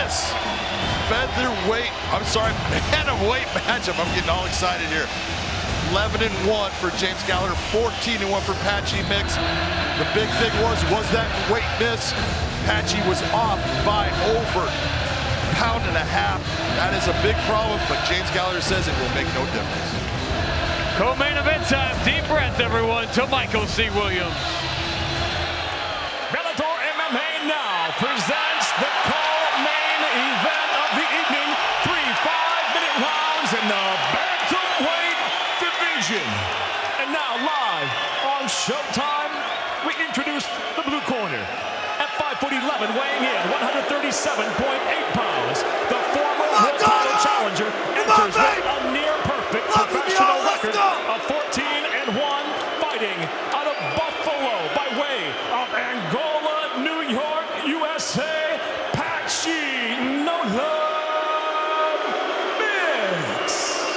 this featherweight, bantamweight matchup. I'm getting all excited here. 11-1 for James Gallagher, 14-1 for Patchy Mix. The big thing was that weight miss. Patchy was off by over a pound and a half. That is a big problem, but James Gallagher says it will make no difference. Co-main event time. Deep breath, everyone, to Michael C. Williams. Bellator MMA now presents the co-main event of the evening. 3 5-minute rounds in the bantamweight division. And now live on Showtime, we introduce the blue corner. At 5'11", weighing in 137.8 pounds, the former world title challenger enters with a near-perfect professional record of 14-1, fighting out of Buffalo by way of Angola, New York, USA, Patchy No Love Mix.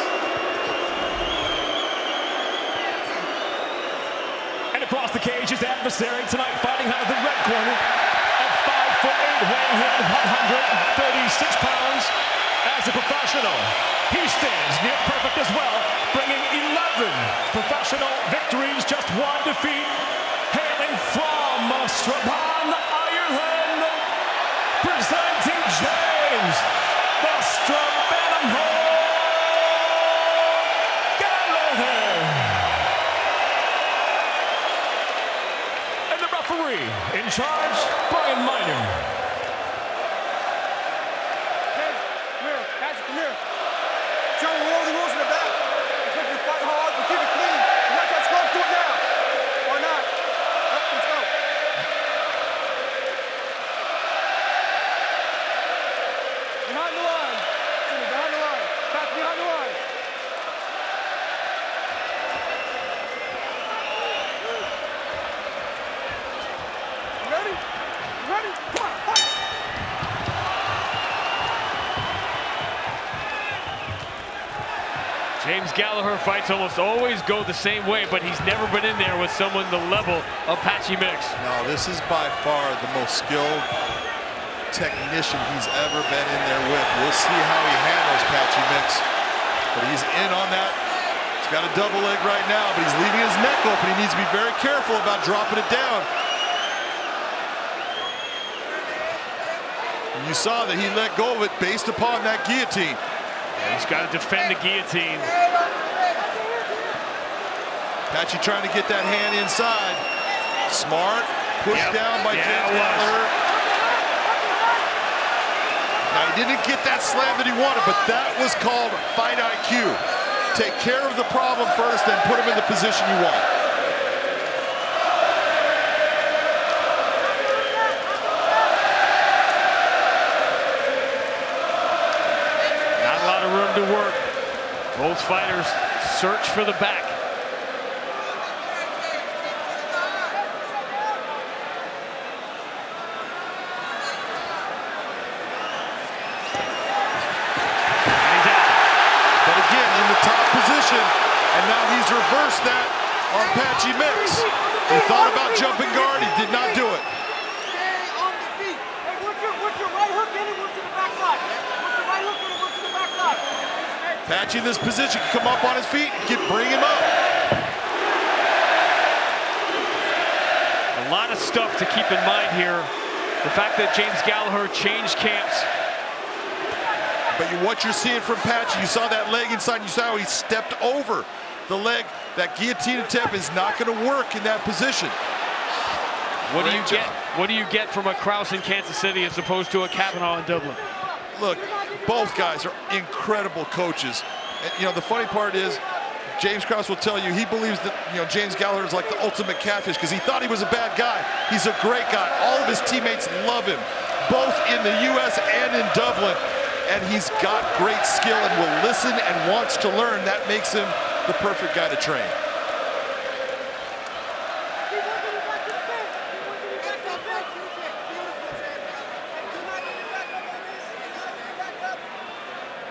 And across the cage, his adversary tonight, fighting out of the red corner at 5'8", weighing in 136 pounds. As a professional, he stands near perfect as well, bringing 11 professional victories, just 1 defeat. Hailing from Strabane, Ireland, presenting James the Strabane Gallagher. And the referee in charge, Brian Miner. Come here. Tell me all the rules in the back. If you fight hard, but keep it clean. You want that score, do it now. Or not. Let's go. Behind the line. Behind the line. Back behind the line. You ready? You ready? Come on, fight. James Gallagher fights almost always go the same way, but he's never been in there with someone the level of Patchy Mix. No, this is by far the most skilled technician he's ever been in there with. We'll see how he handles Patchy Mix, but he's in on that. He's got a double leg right now, but he's leaving his neck open. He needs to be very careful about dropping it down. And you saw that he let go of it based upon that guillotine. He's got to defend the guillotine. Patchy trying to get that hand inside. Smart. Pushed down by James Gallagher. Now, he didn't get that slam that he wanted, but that was called fight IQ. Take care of the problem first, then put him in the position you want. Room to work. Both fighters search for the back. He's out. But again, in the top position, and now he's reversed that on Patchy Mix. He thought about jumping guard, he did not do it. Stay on the feet. Hey, work your right hook in and work to the backside. Work your right hook in and work to the backside. Patchy in this position can come up on his feet and bring him up. A lot of stuff to keep in mind here. The fact that James Gallagher changed camps. But what you're seeing from Patchy, you saw that leg inside, you saw how he stepped over the leg. That guillotine attempt is not going to work in that position. What do you get from a Krause in Kansas City as opposed to a Kavanaugh in Dublin? Look, both guys are incredible coaches. And, you know, the funny part is, James Krause will tell you he believes that, you know, James Gallagher is like the ultimate catfish because he thought he was a bad guy. He's a great guy. All of his teammates love him, both in the U.S. and in Dublin. And he's got great skill and will listen and wants to learn. That makes him the perfect guy to train.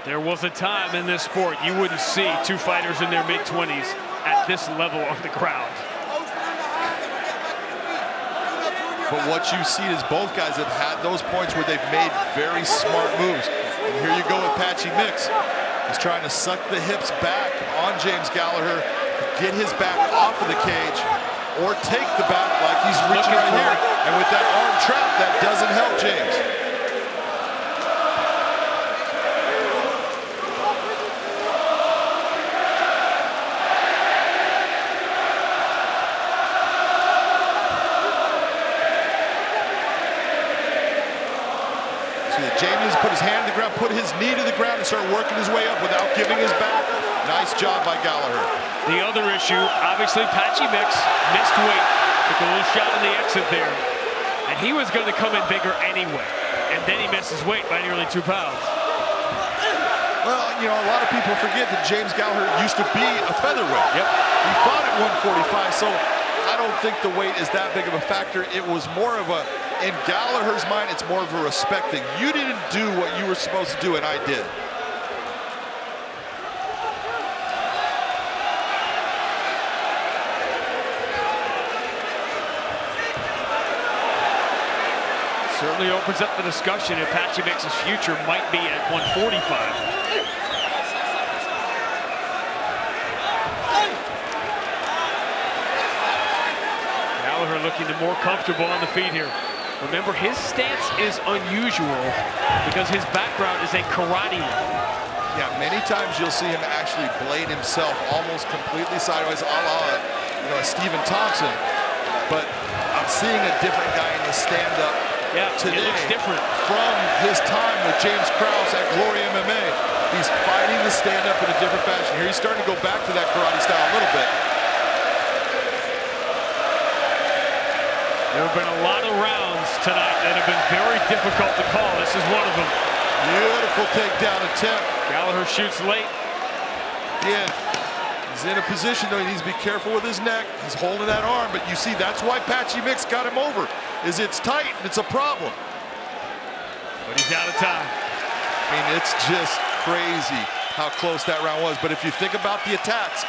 There was a time in this sport you wouldn't see two fighters in their mid-20s at this level on the ground. But what you've seen is both guys have had those points where they've made very smart moves. And here you go with Patchy Mix. He's trying to suck the hips back on James Gallagher, get his back off of the cage, or take the back like he's reaching right here. And with that arm trap, that doesn't help James. James put his hand to the ground, put his knee to the ground, and start working his way up without giving his back. Nice job by Gallagher. The other issue, obviously, Patchy Mix missed weight. Took a little shot on the exit there. And he was going to come in bigger anyway. And then he misses weight by nearly 2 pounds. Well, you know, a lot of people forget that James Gallagher used to be a featherweight. Yep. He fought at 145, so I don't think the weight is that big of a factor. It was more of a, in Gallagher's mind, it's more of a respect thing. You didn't do what you were supposed to do, and I did. Certainly opens up the discussion if Patchy Mix's future might be at 145. Gallagher looking more comfortable on the feet here. Remember, his stance is unusual because his background is a karate. Yeah, many times you'll see him actually blade himself almost completely sideways, a la, you know, Stephen Thompson. But I'm seeing a different guy in the stand-up today. It looks different from his time with James Krause at Glory MMA. He's fighting the stand-up in a different fashion. Here he's starting to go back to that karate style a little bit. There have been a lot of rounds tonight that have been very difficult to call. This is one of them. Beautiful takedown attempt. Gallagher shoots late. Again, he's in a position though, he needs to be careful with his neck. He's holding that arm, but you see that's why Patchy Mix got him over, is it's tight and it's a problem. But he's out of time. I mean, it's just crazy how close that round was. But if you think about the attacks,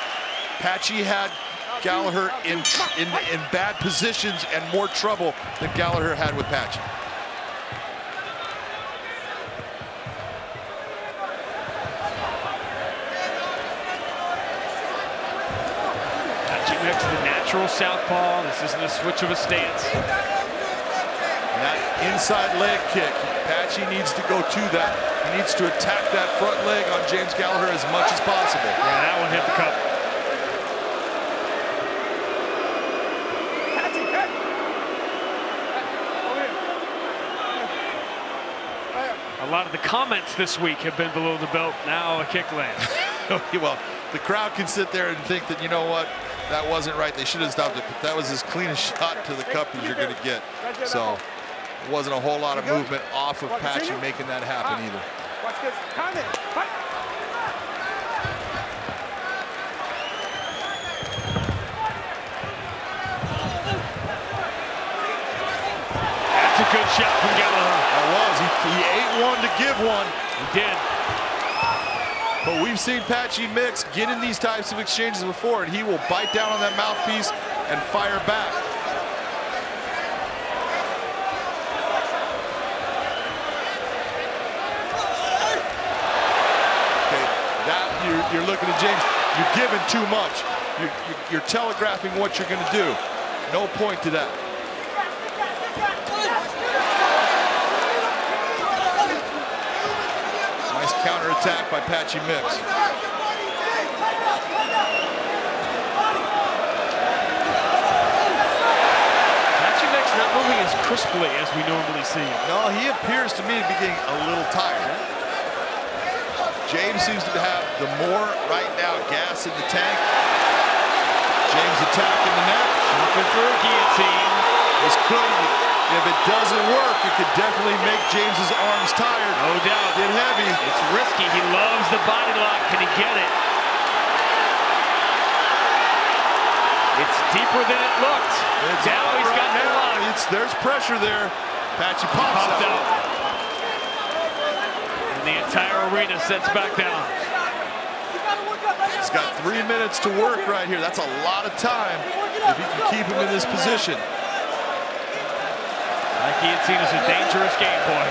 Patchy had Gallagher in bad positions and more trouble than Gallagher had with Patchy. Patchy Mix, the natural southpaw. This isn't a switch of a stance. And that inside leg kick, Patchy needs to go to that. He needs to attack that front leg on James Gallagher as much as possible. Yeah, that one hit the cup. A lot of the comments this week have been below the belt. Now a kick lands. Well, the crowd can sit there and think that, you know what, that wasn't right. They should have stopped it. But that was as clean a shot to the cup as you're going to get. So it wasn't a whole lot of movement off of Patchy making that happen either. Watch this. Comment. Fight. That's a good shot from Gallagher. That was. He ate one to give one. He did. But we've seen Patchy Mix get in these types of exchanges before, and he will bite down on that mouthpiece and fire back. Okay, that you're looking at James. You're giving too much. You're telegraphing what you're going to do. No point to that. Nice counterattack by Patchy Mix. Patchy Mix not moving as crisply as we normally see him. No, he appears to me to be getting a little tired. James seems to have the more right now gas in the tank. James attacking the neck. Looking for a guillotine. This could, if it doesn't work, it could definitely make James's arms tired. No doubt. Get heavy. It's risky. He loves the body lock. Can he get it? It's deeper than it looked. Now he's got the lock. There's pressure there. Patchy pops out. And the entire arena sets back down. He's got 3 minutes to work right here. That's a lot of time if he can keep him in this position. That guillotine is a dangerous game, boy.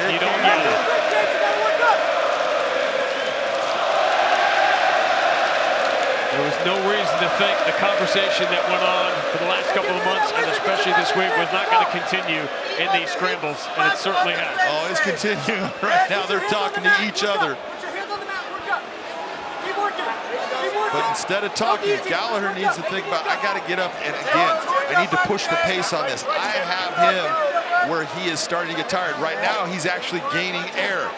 You don't get it. There was no reason to think the conversation that went on for the last couple of months, and especially this week, was not going to continue in these scrambles, and it certainly has. Oh, it's continuing right now. They're talking to each other. But instead of talking, Gallagher needs to think about, I got to get up, and again, I need to push the pace on this. I have him where he is starting to get tired. Right now, he's actually gaining air.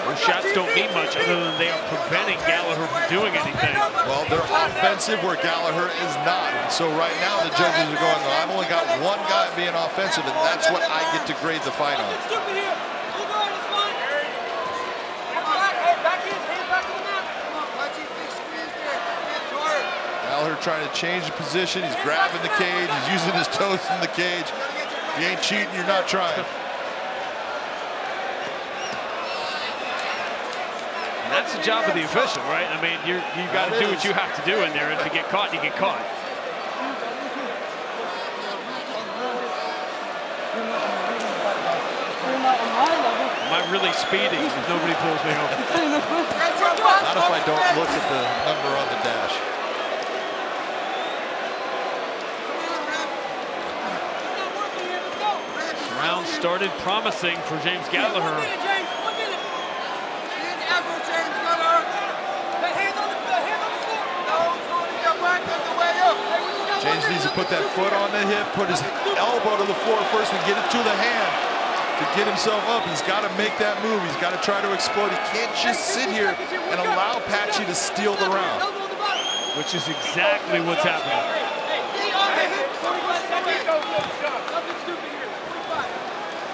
Those shots don't mean much other than they are preventing Gallagher from doing anything. Well, they're offensive where Gallagher is not. So right now the judges are going, I've only got one guy being offensive, and that's what I get to grade the fight on. Gallagher trying to change the position. He's grabbing the cage. He's using his toes in the cage. If you ain't cheating, you're not trying. And that's the job of the official, right? I mean, you got to do what you have to do in there. If you get caught, you get caught. Am I really speeding if nobody pulls me over? Not if I don't look at the number on the dash. Round started promising for James Gallagher. James needs to put that foot on the hip, put his elbow to the floor first and get it to the hand to get himself up. He's got to make that move. He's got to try to explode. He can't just sit here and allow Patchy to steal the round. Which is exactly what's happening.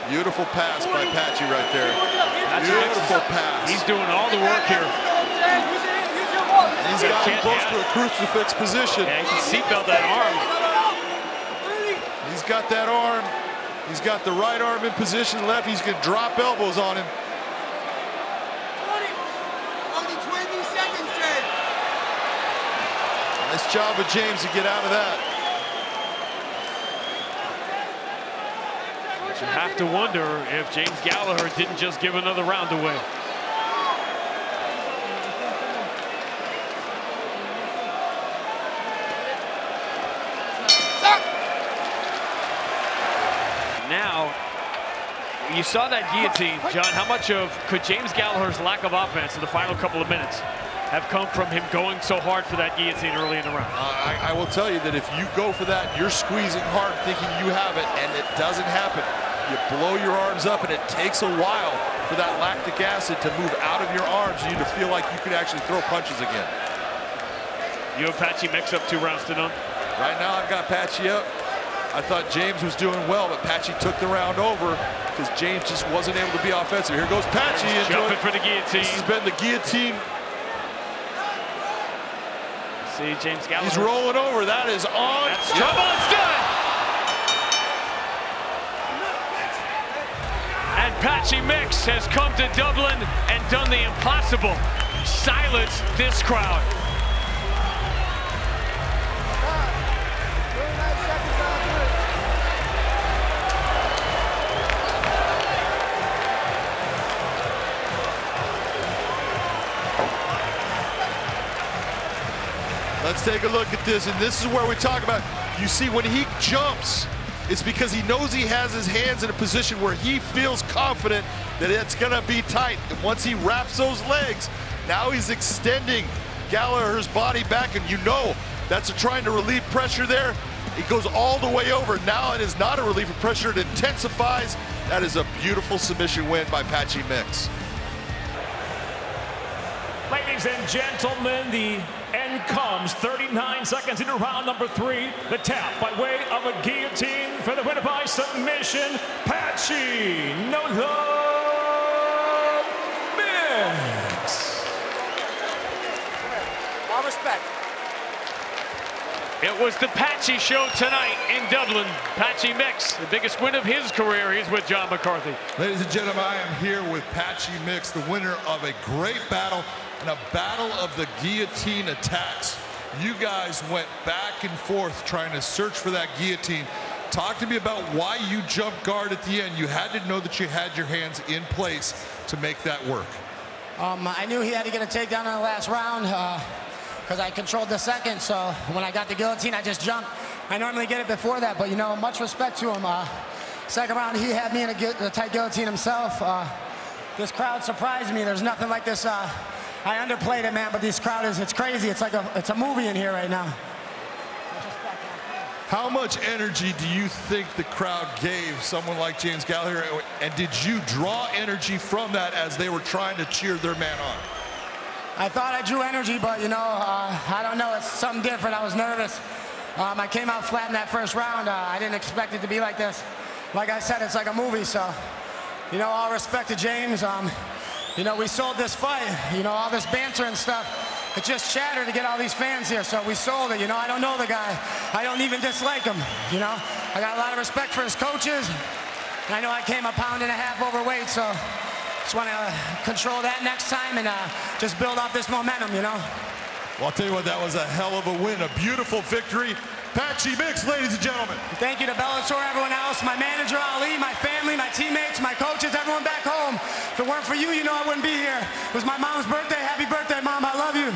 Beautiful pass by Patchy right there. Beautiful pass. He's doing all the work here. He's got him close to a crucifix position. Yeah, he can seatbelt that arm. He's got that arm. He's got the right arm in position, left. He's going to drop elbows on him. Only 20 seconds, James. Nice job of James to get out of that. But you have to wonder if James Gallagher didn't just give another round away. Now, you saw that guillotine, John. How much of could James Gallagher's lack of offense in the final couple of minutes have come from him going so hard for that guillotine early in the round? I will tell you that if you go for that, you're squeezing hard thinking you have it, and it doesn't happen. You blow your arms up, and it takes a while for that lactic acid to move out of your arms and you to feel like you could actually throw punches again. You and Patchy mix up 2 rounds to none? Right now I've got Patchy up. I thought James was doing well, but Patchy took the round over because James just wasn't able to be offensive. Here goes Patchy. Jumping for the guillotine. This has been the guillotine. See James Gallagher. He's rolling over. That is on. That's trouble. It's done. And Patchy Mix has come to Dublin and done the impossible. Silence this crowd. Let's take a look at this, and this is where we talk about, you see, when he jumps, it's because he knows he has his hands in a position where he feels confident that it's gonna be tight. And once he wraps those legs, now he's extending Gallagher's body back, and you know that's trying to relieve pressure there. It goes all the way over. Now it is not a relief of pressure, it intensifies. That is a beautiful submission win by Patchy Mix. Ladies and gentlemen, the end comes 39 seconds into round number 3. The tap by way of a guillotine for the winner by submission, Patchy Mix. All respect. It was the Patchy show tonight in Dublin. Patchy Mix, the biggest win of his career. He's with John McCarthy. Ladies and gentlemen, I am here with Patchy Mix, the winner of a great battle. in a battle of the guillotine attacks. You guys went back and forth trying to search for that guillotine. Talk to me about why you jumped guard at the end. You had to know that you had your hands in place to make that work. I knew he had to get a takedown in the last round because I controlled the second. So when I got the guillotine, I just jumped. I normally get it before that, but, you know, much respect to him. Second round, he had me in a tight guillotine himself. This crowd surprised me. There's nothing like this. I underplayed it, man, but this crowd it's crazy. It's like it's a movie in here right now. How much energy do you think the crowd gave someone like James Gallagher, and did you draw energy from that as they were trying to cheer their man on? I thought I drew energy, but, you know, I don't know. It's something different. I was nervous. I came out flat in that first round. I didn't expect it to be like this. Like I said, it's like a movie, so, you know, all respect to James. You know, we sold this fight. You know, all this banter and stuff. It just shattered to get all these fans here, so we sold it. You know, I don't know the guy. I don't even dislike him, you know. I got a lot of respect for his coaches. And I know I came 1.5 pounds overweight, so just want to control that next time and just build off this momentum, you know. Well, I'll tell you what, that was a hell of a win, a beautiful victory. Patchy Mix, ladies and gentlemen. Thank you to Bellator, everyone else, my manager, Ali, my family, my teammates, my coaches, everyone back home. If it weren't for you, you know I wouldn't be here. It was my mom's birthday. Happy birthday, Mom. I love you.